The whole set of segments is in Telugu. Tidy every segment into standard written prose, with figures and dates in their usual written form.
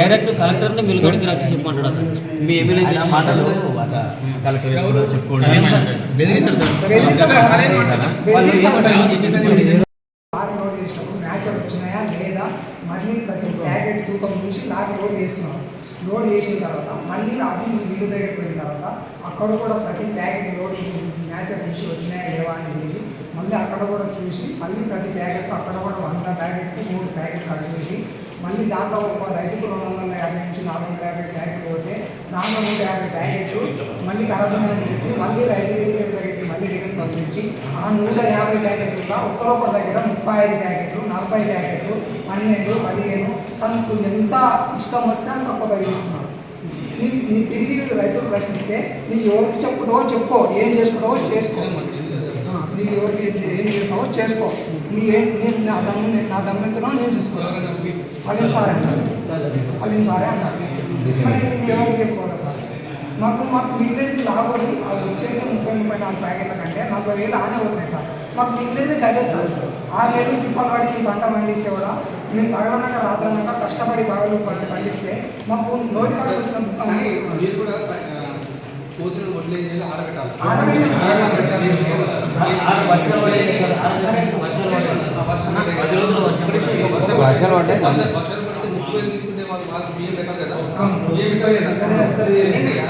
డైరెక్ట్ కలెక్టర్ని మిల్ కాడికి వచ్చి చెప్పమంటాడు. మీ ఎమ్మెల్యే మాటలు కలెక్టర్ చెప్పుకోండి బెదిరిస్తారు సార్. మ్యాచర్ వచ్చినాయా లేదా మళ్ళీ ప్రతి ప్యాకెట్ తూకం చూసి నాకు లోడ్ చేస్తున్నాం. లోడ్ చేసిన తర్వాత మళ్ళీ అవి ఇల్లు దగ్గరికి పోయిన తర్వాత అక్కడ కూడా ప్రతి ప్యాకెట్ లోడ్ మ్యాచర్ చూసి వచ్చినాయా లేవా అని చూసి మళ్ళీ అక్కడ కూడా చూసి మళ్ళీ ప్రతి ప్యాకెట్ అక్కడ కూడా 100 ప్యాకెట్కి 3 ప్యాకెట్ కట్ చేసి మళ్ళీ దాంట్లో ఒక రైతుకు 250 నుంచి 450 ప్యాకెట్లు పోతే దాంట్లో 150 ప్యాకెట్లు మళ్ళీ ఖరాబ్ అని చెప్పి మళ్ళీ రైతు దగ్గరికి మళ్ళీ రిటర్న్ పంపించి ఆ 150 ప్యాకెట్లుగా ఒక్కరొకరి దగ్గర 35 ప్యాకెట్లు 40 ప్యాకెట్లు 12 15 తనకు ఎంత ఇష్టం వస్తే అంత కొత్త ఇస్తున్నాడు. నీ తిరిగి రైతులు ప్రశ్నిస్తే నీకు ఎవరికి చెప్పుకుంటావో చెప్పుకో, ఏం చేసుకుంటావో చేసుకో, నీకు ఎవరికి ఏం చేస్తావో చేసుకో, నా దమ్మెత్తులో నేను చూసుకోవాలి. సలీం సారే అన్నారు. మరి ఎవరు చేసుకోవాలి సార్? మాకు మిగిలినది లాభం అది వచ్చేది 30-34 ప్యాకెట్ల కంటే 40,000 ఆనే అవుతున్నాయి సార్. మాకు మిగిలినది అదే సార్. 6 నెలలు తిప్పలు పడి మేము పంట పండిస్తే కూడా మేము పగలన్నాక రాత్రన్నాక కష్టపడి పగలు పండిస్తే మాకు నోటి కాడ వచ్చిన పోసిన వడ్లు ఆరబెట్టాలి. వర్షాలు పడితే 30 తీసుకుంటే వాళ్ళు బియ్యం పెట్టాలి కదా, బియ్యం పెట్టాలి కదా,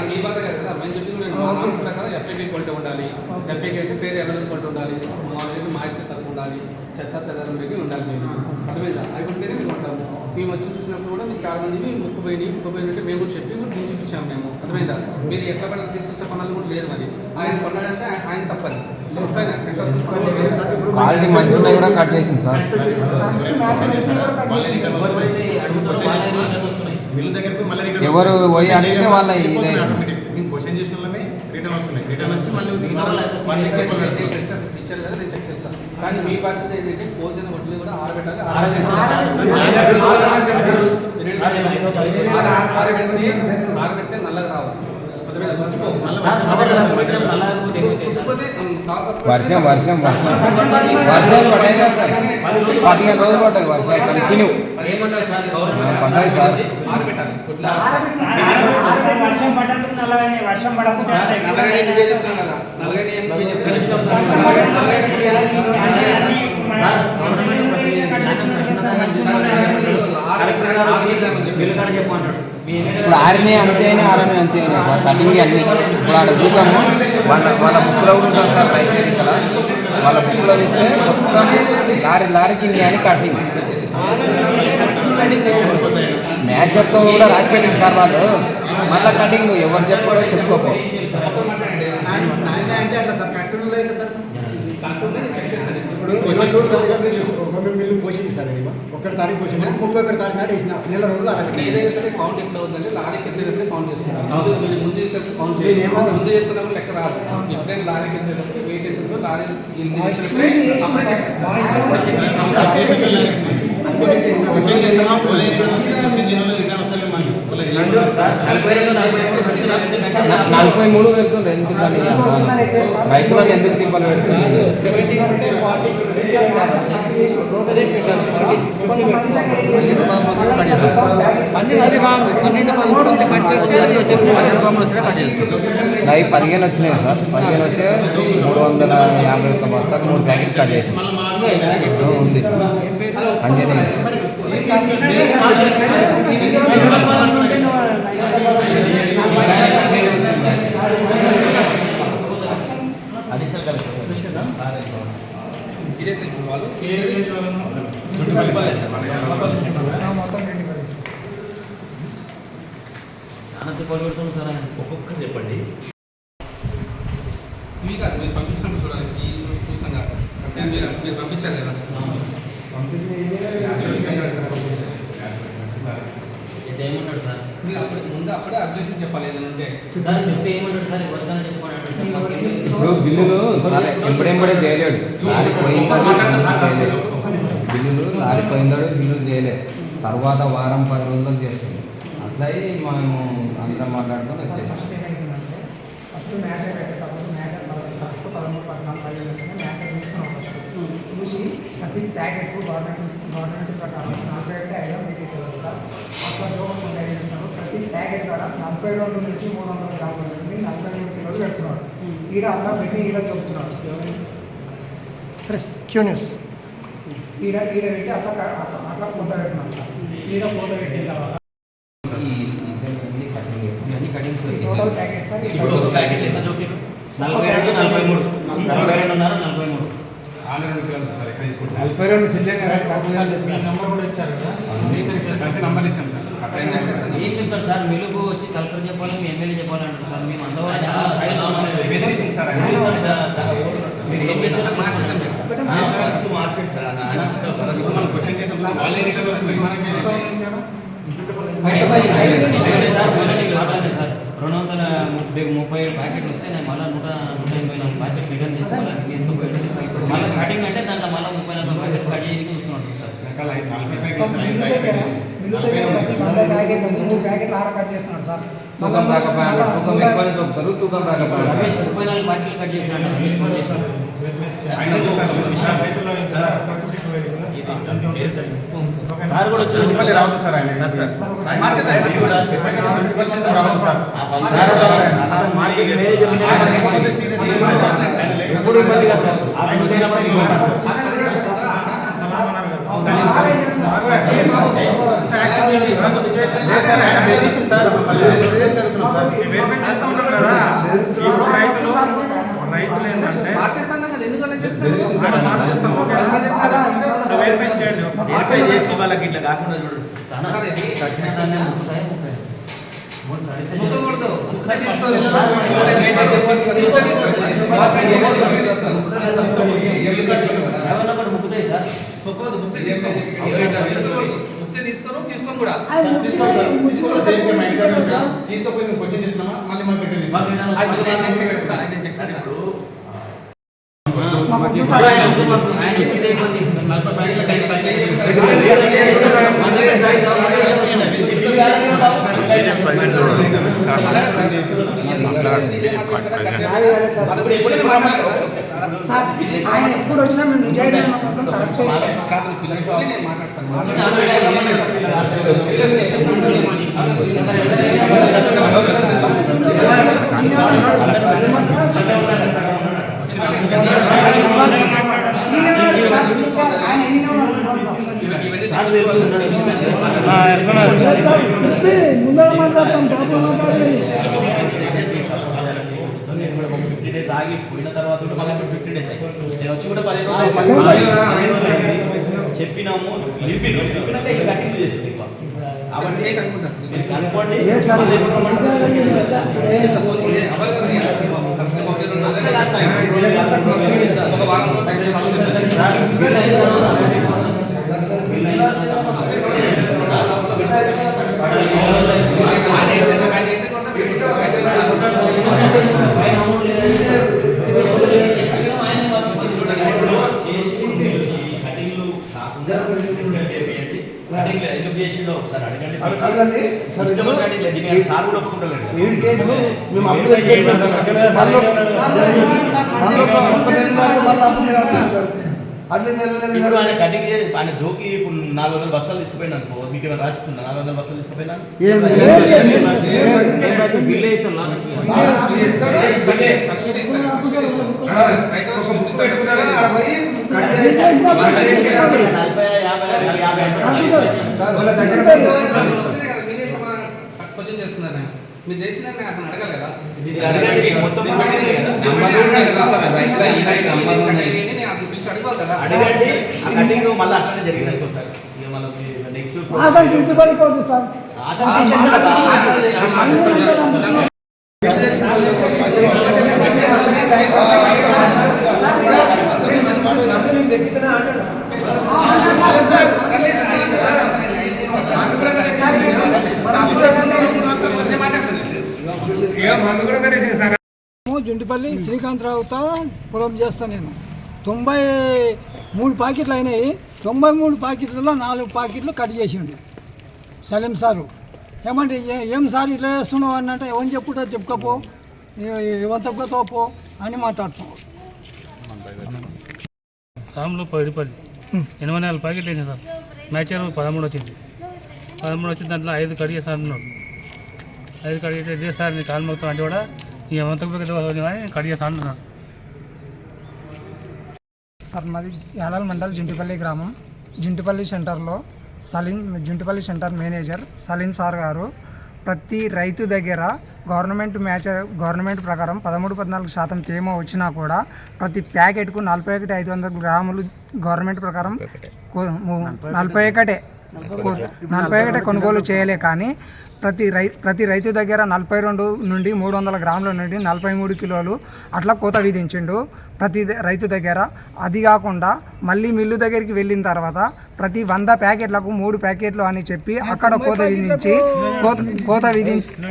మీ బాధ కదా. మేము చెప్పింది మార్క్స్ ప్రకారం ఎఫ్ఐకి కొంటూ ఉండాలి. ఎఫ్ఐకి అయితే పేరు ఎవరైనా కొంటూ ఉండాలి, మాహిత్య తరపు ఉండాలి, చెత్త చెదారం పెట్టి ఉండాలి. మేము అర్థమైందా? అవి ఉంటేనే మేము ఉంటాము. మేము వచ్చి చూసినప్పుడు కూడా మీకు చాలా మంది ముక్కుపోయి అంటే మేము కూడా చెప్పి కూడా దించి చూసాము మేము. అర్థమైందా? మీరు ఎట్లా పడిన తీసుకొచ్చే పనులు కూడా లేదు. మరి ఆయన కొన్నాడంటే ఆయన తప్పని క్వాలిటీ మంచిగా ఉన్నాయి కూడా కట్ చేసింది సార్. ఎవరు పోయి అంటే వాళ్ళ క్వశ్చన్ చేసిన వాళ్ళమే రిటర్న్ వస్తున్నాయి. రిటర్న్ వచ్చి మళ్ళీ ఇచ్చారు కదా, నేను చెక్ చేస్తాను. కానీ మీ బాధ్యత ఏంటంటే పోసిన వడ్లు కూడా ఆరబెట్టాలి. ఆరబెడితే నల్లగా రావాలి. వర్షాలు పడ్డాయి సార్. 15 రోజులు పడ్డాయి వర్షాలు కంటిన్యూ పడ్డాయి సార్. వర్షం పడ్డందుకు వర్షం చెప్తాను కదా, ఇప్పుడు ఆరినే అంతే అయినా ఆరనే అంతే అయినా సార్. కటింగ్ అన్ని ఇప్పుడు ఆడ చూద్దాము. వాళ్ళ బుక్లో కూడా ఉంటారు సార్. రైతు ఇక్కడ వాళ్ళ బుక్లో ఇస్తే మొత్తం లారీకి అని కటింగ్ మ్యాచర్తో కూడా రాసి పెట్టింది సార్ వాళ్ళు. మళ్ళీ కటింగ్ ఎవరు చెప్పారో చెప్పుకోపో. అంటే అట్లా సార్ కట్టులో అయితే సార్ ఇప్పుడు మిల్లు పోసింది సార్. అది 1 తారీఖు పోసింది, 31 తారీఖు నాడు వేసిన నెల రోజులు ఏదైనా సరే కౌంట్ ఎప్పుడు అవుతుందంటే లారీకి ఎత్తేటప్పుడు కౌంట్ చేసుకుంటాం. ముందు చేసినప్పుడు కౌంట్ చేయాలి. ముందు చేసుకున్నప్పుడు లెక్క రాదు. ఎప్పుడైనా లారీకి ఎత్తేటప్పుడు వెయిట్ ఎత్తుందో లారీ నలభై 43 వెళ్తుంది. ఎందుకని రైతులను ఎందుకు తిప్పలు పెడుతుంది? అవి 15 వచ్చినాయి సార్. 15 వస్తే 351 బస్తాకు 3 ప్యాకెట్ కట్ చేసి ఉంది. అంజనీ ఒక్కొక్కరు చెప్పండి. ఇవి కాదు మీరు పంపించినప్పుడు చూడాలి. చూస్తాం కదా, మీరు పంపించారు కదా. ఏమన్నాడు సార్? మీరు ముందు అప్పుడే అబ్జెక్షన్ చెప్పాలి. ఏదంటే సార్ చెప్తే ఏమంటాడు సార్? వర్గాలు చెప్పుకోవడం ఇప్పుడు బిల్లులు ఎప్పుడెంబడే చేయలేడు. లారీ పోయిందాడు చేయలేడు. బిల్లులు లారీ పోయిందాడు బిల్లులు చేయలేదు. తర్వాత వారం 10 రోజులకు చేస్తుంది. అట్లా మేము అందరం మాట్లాడుతూ ఫస్ట్ ఏమైందంటే ఫస్ట్ మ్యాచ్ అయిపోయేటప్పుడు మ్యాచ్ 13, 14, 15 మ్యాచ్ చూస్తున్నాం. ఫస్ట్ చూసి ప్రతి ప్యాకెట్ గవర్నమెంట్ గవర్నమెంట్ ప్రకారం 41 మీకు ఇస్తారు సార్. అట్లా జోకం చేస్తున్నారు. ప్రతి ప్యాకెట్ కూడా 42 నుంచి 300 గ్రాముల నుండి 43 కిలోలు పెడుతున్నాడు. ఈడ అట్లా పెట్టి ఈడ చెప్తున్నాడు. ప్రెస్ క్యూనియస్ ఈడ పెట్టి అట్లా అట్లా పూత పెట్టినాడు సార్. ఈడ పూత పెట్టిన తర్వాత ఇవన్నీ కటింగ్స్ టోటల్ ప్యాకెట్ సార్ ఇప్పుడు ఒక ప్యాకెట్ ఎంత జోకింగ్ 42 43 42 43 ఆన్లైన్ కిలోలు సార్ ఎక్కడ తీసుకుంటారు 42 సిలిండర్ నంబర్ కూడా ఇచ్చారు కదా ప్రతి నంబర్ ఇచ్చాం సార్ అట్లా ఏం చేస్తాం సార్ ఏం చెప్తారు సార్ మిల్లుకు వచ్చి కలెక్టర్ చెప్పాలి మీ ఎమ్మెల్యే చెప్పాలి అంటారు సార్ మేము అందరూ బెదిరిస్తుంది సార్ ఆయన. మీరు ఏం చేస్తారు ఫస్ట్ మార్చండి సార్ ఫస్ట్ మనం క్వశ్చన్ చేసినప్పుడు వాళ్ళే రిటర్న్ వస్తుంది సార్ మొదటి లాభం వచ్చింది సార్ 230 ప్యాకెట్లు వస్తే నేను మళ్ళీ 184 ప్యాకెట్ రిటర్న్ చేసుకోవాలి తీసుకుపోయి మళ్ళీ కటింగ్ అంటే దాంట్లో మళ్ళీ 30 ప్యాకెట్ కట్ చేయడానికి చూస్తున్నాడు సార్ వెనకాల 40 మిల్లు దగ్గర ప్రతి 100 ప్యాకెట్ 3 ప్యాకెట్లు ఆడ కట్ చేస్తున్నాడు సార్. తూకం రాకపోయినా తూకం ఎక్కువనే చూపుతారు తూకం రాకపోయినా రమేష్ 34 ప్యాకెట్లు కట్ చేసినాడు రమేష్ కట్ చేసినాడు ఆయన వద్దు సార్ సార్ కూడా వచ్చి మళ్ళీ రావద్దు సార్ ఆయన సార్ అది కూడా చెప్పండి రావద్దు సార్ మార్కెట్ మేనేజ్మెంట్ ఎప్పుడు ఇబ్బంది కదా సార్ ఆ రైతులు ఏంటంటే వెరిఫై చేసి వాళ్ళకి ఇట్లా కాకుండా చూడండి కట్టిన దాన్ని 30 ముక్కుతాయి సార్ తీసుకొని కూడా తీసుకుపోయి క్వశ్చన్ చేస్తున్నామా మళ్ళీ మనం రిటర్న్ ఆయన వచ్చిందే ఇబ్బంది 40 ప్యాకెట్ల సార్ ఆయన ఎప్పుడు వచ్చినా మేము నిజాయితీ మాట్లాడతాం కరెక్ట్ ఆయన ఎన్ని ముందర మాట్లాడతాం 50 డేస్ ఆగి పోయిన తర్వాత కూడా మళ్ళీ 50 డేస్ అయ్యి నేను వచ్చి కూడా 15 రోజులు చెప్పినాము నిలిపినాక ఈ కటింగ్ చేసి కాబట్టి మీరు కనుక్కోండి ఒక వారంలో ఇప్పుడు ఆయన కటింగ్ ఆయన జోకి ఇప్పుడు 400 బస్తాలు తీసుకుపోయినా అనుకో మీకు ఏమైనా రాసిస్తున్నా 400 బస్తాలు తీసుకుపోయినా బిల్ వేస్తాను క్వశ్చన్ చేస్తున్నారు మీరు చేసిన అతను అడగాలి కదా పిలిచి అడగాలి కదా అడగండి ఆ కటింగ్ మళ్ళీ అట్లనే జరిగింది అనుకో సార్ ఇక మనకి నెక్స్ట్ అతను గుర్తుపడిపోదు సార్ అతను తీసేస్తాడు జుంటిపల్లి శ్రీకాంతరావుతో పొలం చేస్తాను నేను 93 ప్యాకెట్లు అయినాయి 93 ప్యాకెట్లలో 4 ప్యాకెట్లు కట్ చేసిండు సలీం సారు ఏమంటే ఏం సార్ ఇట్లా చేస్తున్నావు అని అంటే ఎవరు చెప్పుటో చెప్పుకపో ఇవంతగా తోపో అని మాట్లాడుతున్నాం రాములు 10 84 ప్యాకెట్లు వేసాను సార్ మ్యాచర్ 13 వచ్చింది. 13 వచ్చిన దాంట్లో 5 కడిగేస్తాను అన్నాడు. 5 కడిగేస్తే ఇదే సార్ నీ కాలు మొత్తం అంటే కూడా ఈ ఎంతకు కడిగేస్తా అంటున్నారు. సార్ మాది యాలాల్ మండల్ జింటిపల్లి గ్రామం. జింటిపల్లి సెంటర్లో జింటిపల్లి సెంటర్ మేనేజర్ సలీం సార్ గారు ప్రతి రైతు దగ్గర గవర్నమెంట్ ప్రకారం 13-14% తేమ వచ్చినా కూడా ప్రతి ప్యాకెట్కు 41 గ్రాములు గవర్నమెంట్ ప్రకారం 41 కొనుగోలు చేయలే. కానీ ప్రతి రైతు దగ్గర 42 నుండి 300 గ్రాముల నుండి 43 కిలోలు అట్లా కోత విధించిండు ప్రతి రైతు దగ్గర. అది కాకుండా మళ్ళీ మిల్లు దగ్గరికి వెళ్ళిన తర్వాత ప్రతి 100 ప్యాకెట్లకు 3 ప్యాకెట్లు అని చెప్పి అక్కడ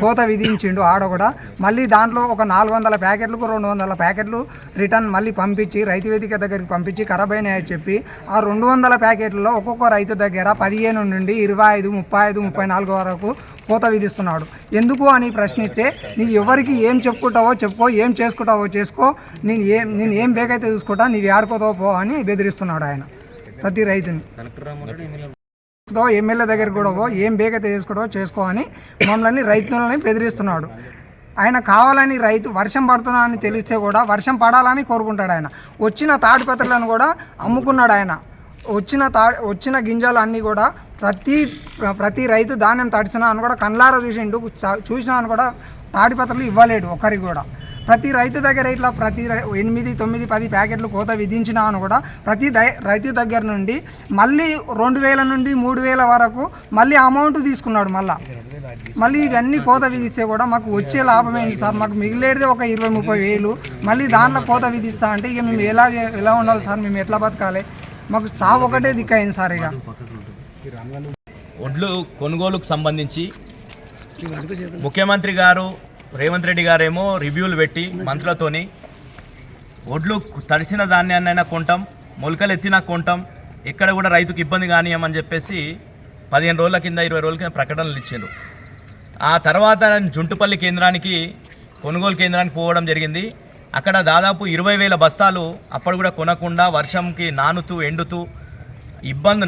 కోత విధించిండు ఆడ కూడా. మళ్ళీ దాంట్లో ఒక 400 ప్యాకెట్లకు 200 ప్యాకెట్లు రిటర్న్ మళ్ళీ పంపించి రైతు వేదిక దగ్గరికి పంపించి ఖరాబ్ అయినాయని చెప్పి ఆ 200 ప్యాకెట్లలో ఒక్కొక్క రైతు దగ్గర 15 నుండి 25, 35, 34 వరకు కోత విధిస్తున్నాడు. ఎందుకు అని ప్రశ్నిస్తే నీ ఎవరికి ఏం చెప్పుకుంటావో చెప్పుకో, ఏం చేసుకుంటావో చేసుకో, నేను ఏం బేగైతే చూసుకుంటా, నీవు ఆడుకోతావో పో అని బెదిరిస్తున్నాడు ఆయన ప్రతి రైతుని. ఎమ్మెల్యే దగ్గరికి కూడా పో, ఏం బేగైతే చేసుకుంటావో చేసుకో అని మమ్మల్ని రైతులని బెదిరిస్తున్నాడు. ఆయన కావాలని వర్షం పడుతున్నా అని తెలిస్తే కూడా వర్షం పడాలని కోరుకుంటాడు. ఆయన వచ్చిన తాడిపత్రులను కూడా అమ్ముకున్నాడు. ఆయన వచ్చిన గింజలు అన్నీ కూడా ప్రతి రైతు ధాన్యం తడిచినా అని కూడా కళ్ళారా చూసినా అని కూడా తాడిపత్రులు ఇవ్వలేడు ఒకరికి కూడా. ప్రతి రైతు దగ్గర ఇట్లా 8, 9, 10 ప్యాకెట్లు కోత విధించినా అని కూడా ప్రతి రైతు దగ్గర నుండి మళ్ళీ 2000 నుండి 3000 వరకు మళ్ళీ అమౌంట్ తీసుకున్నాడు. మళ్ళీ ఇవన్నీ కోత విధిస్తే కూడా మాకు వచ్చే లాభం ఏంటి సార్? మాకు మిగిలేదే ఒక 20-30 వేలు. మళ్ళీ దాంట్లో కోత విధిస్తా అంటే ఇక మేము ఎలా ఉండాలి సార్? మేము ఎట్లా బతకాలి? మాకు సాగు ఒకటే దిక్కయింది సార్. ఇక ఒడ్లు కొనుగోలుకు సంబంధించి ముఖ్యమంత్రి గారు రేవంత్ రెడ్డి గారేమో రివ్యూలు పెట్టి మంత్రులతోని ఒడ్లు తడిసిన ధాన్యాన్నైనా కొంటాం, మొలకలు ఎత్తినా కొంటాం, ఎక్కడ కూడా రైతుకు ఇబ్బంది కానియమని చెప్పేసి 15 రోజుల కింద 20 రోజుల కింద ప్రకటనలు ఇచ్చారు. ఆ తర్వాత జుంటుపల్లి కేంద్రానికి కొనుగోలు కేంద్రానికి పోవడం జరిగింది. అక్కడ దాదాపు 20,000 బస్తాలు అప్పుడు కూడా కొనకుండా వర్షంకి నానుతూ ఎండుతూ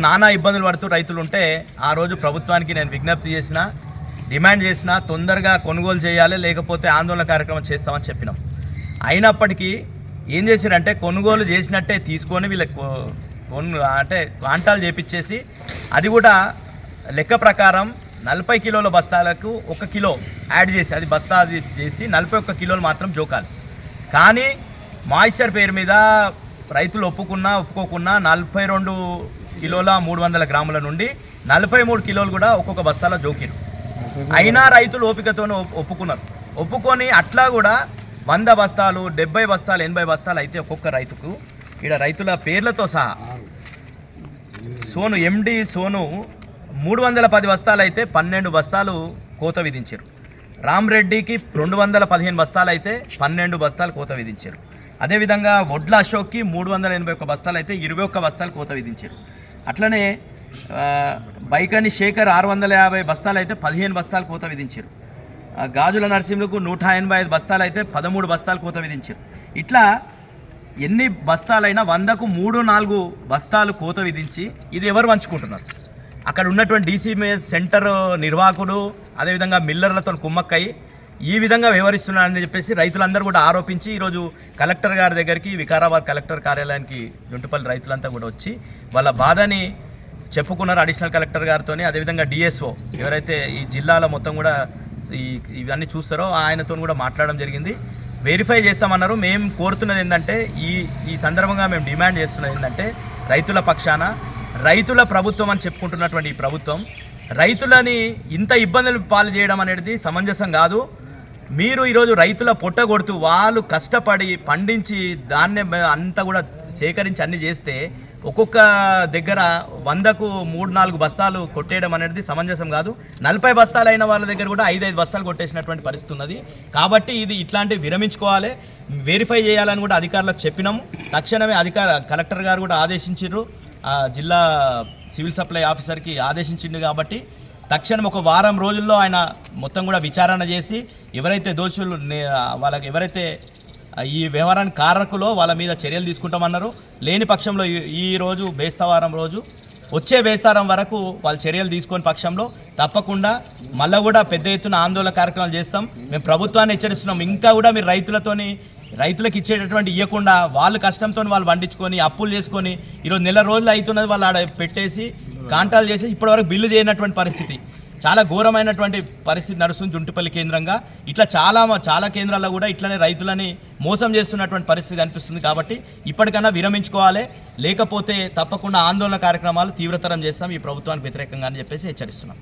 నానా ఇబ్బందులు పడుతూ రైతులు ఉంటే ఆ రోజు ప్రభుత్వానికి నేను విజ్ఞప్తి చేసిన, డిమాండ్ చేసిన, తొందరగా కొనుగోలు చేయాలి, లేకపోతే ఆందోళన కార్యక్రమం చేస్తామని చెప్పినాం. అయినప్పటికీ ఏం చేశారంటే కొనుగోలు చేసినట్టే తీసుకొని వీళ్ళకి అంటే కాంటాలు చేపించేసి అది కూడా లెక్క ప్రకారం 40 కిలోల బస్తాలకు 1 కిలో యాడ్ చేసి అది బస్తా చేసి 41 కిలోలు మాత్రం జోకాలి. కానీ మాయిశ్చర్ పేరు మీద రైతులు ఒప్పుకోకున్నా 42 కిలోల 300 గ్రాముల నుండి 43 కిలోలు కూడా ఒక్కొక్క బస్తాలో జోకిరు. అయినా రైతులు ఓపికతోనే ఒప్పుకొని అట్లా కూడా 100 బస్తాలు, 70 బస్తాలు, 80 బస్తాలు అయితే ఒక్కొక్క రైతుకు ఇక్కడ రైతుల పేర్లతో సహా సోను ఎండి సోను 310 బస్తాలు అయితే 12 బస్తాలు కోత విధించారు. రామ్రెడ్డికి 215 బస్తాలు అయితే 12 బస్తాలు కోత విధించారు. అదేవిధంగా వడ్ల అశోక్కి 381 బస్తాలు అయితే 21 బస్తాలు కోత విధించారు. అట్లనే బైకని శేఖర్ 650 బస్తాలు అయితే 15 బస్తాలు కోత విధించారు. గాజుల నరసింహులకు 185 బస్తాలు అయితే 13 బస్తాలు కోత విధించారు. ఇట్లా ఎన్ని బస్తాలైనా 100కు 3-4 బస్తాలు కోత విధించి ఇది ఎవరు పంచుకుంటున్నారు? అక్కడ ఉన్నటువంటి డీసీఎంఎస్ సెంటర్ నిర్వాహకుడు అదేవిధంగా మిల్లర్లతో కుమ్మక్కయి ఈ విధంగా వ్యవహరిస్తున్నారని చెప్పేసి రైతులందరూ కూడా ఆరోపించి ఈరోజు కలెక్టర్ గారి దగ్గరికి, వికారాబాద్ కలెక్టర్ కార్యాలయానికి జుంటుపల్లి రైతులంతా కూడా వచ్చి వాళ్ళ బాధని చెప్పుకున్నారు అడిషనల్ కలెక్టర్ గారితో. అదేవిధంగా డిఎస్ఓ ఎవరైతే ఈ జిల్లాలో మొత్తం కూడా ఇవన్నీ చూస్తారో ఆయనతో కూడా మాట్లాడడం జరిగింది. వెరిఫై చేస్తామన్నారు. మేము కోరుతున్నది ఏంటంటే ఈ సందర్భంగా మేము డిమాండ్ చేస్తున్నది ఏంటంటే రైతుల పక్షాన రైతుల ప్రభుత్వం అని చెప్పుకుంటున్నటువంటి ఈ ప్రభుత్వం రైతులని ఇంత ఇబ్బందులు పాలు చేయడం అనేది సమంజసం కాదు. మీరు ఈరోజు రైతుల పొట్ట కొడుతూ వాళ్ళు కష్టపడి పండించి ధాన్యం అంతా కూడా సేకరించి అన్ని చేస్తే ఒక్కొక్క దగ్గర 100కు 3-4 బస్తాలు కొట్టేయడం అనేది సమంజసం కాదు. 40 బస్తాలు అయిన వాళ్ళ దగ్గర కూడా 5-5 బస్తాలు కొట్టేసినటువంటి పరిస్థితి ఉన్నది. కాబట్టి ఇది ఇట్లాంటివి విరమించుకోవాలి, వెరిఫై చేయాలని కూడా అధికారులకు చెప్పినాము. తక్షణమే కలెక్టర్ గారు కూడా ఆదేశించారు, జిల్లా సివిల్ సప్లై ఆఫీసర్కి ఆదేశించిండు. కాబట్టి తక్షణం ఒక వారం రోజుల్లో ఆయన మొత్తం కూడా విచారణ చేసి ఎవరైతే దోషులు వాళ్ళకి ఎవరైతే ఈ వ్యవహారానికి కారకులో వాళ్ళ మీద చర్యలు తీసుకుంటామన్నారు. లేని పక్షంలో ఈ రోజు బేస్తవారం రోజు వచ్చే బేస్తారం వరకు వాళ్ళు చర్యలు తీసుకొని పక్షంలో తప్పకుండా మళ్ళీ కూడా పెద్ద ఎత్తున ఆందోళన కార్యక్రమాలు చేస్తాం. మేము ప్రభుత్వాన్ని హెచ్చరిస్తున్నాం, ఇంకా కూడా మీరు రైతులకు ఇచ్చేటటువంటి ఇవ్వకుండా వాళ్ళు కష్టంతో వాళ్ళు పండించుకొని అప్పులు చేసుకొని ఈరోజు నెల రోజులు అవుతున్నది, వాళ్ళు ఆడ పెట్టేసి కాంటాలు చేసి ఇప్పటివరకు బిల్లు చేయనటువంటి పరిస్థితి, చాలా ఘోరమైనటువంటి పరిస్థితి నడుస్తుంది జుంటుపల్లి కేంద్రంగా. ఇట్లా చాలా కేంద్రాల్లో కూడా ఇట్లనే రైతులని మోసం చేస్తున్నటువంటి పరిస్థితి కనిపిస్తుంది. కాబట్టి ఇప్పటికైనా విరమించుకోవాలి, లేకపోతే తప్పకుండా ఆందోళన కార్యక్రమాలు తీవ్రతరం చేస్తాం ఈ ప్రభుత్వానికి వ్యతిరేకంగా అని చెప్పేసి హెచ్చరిస్తున్నాం.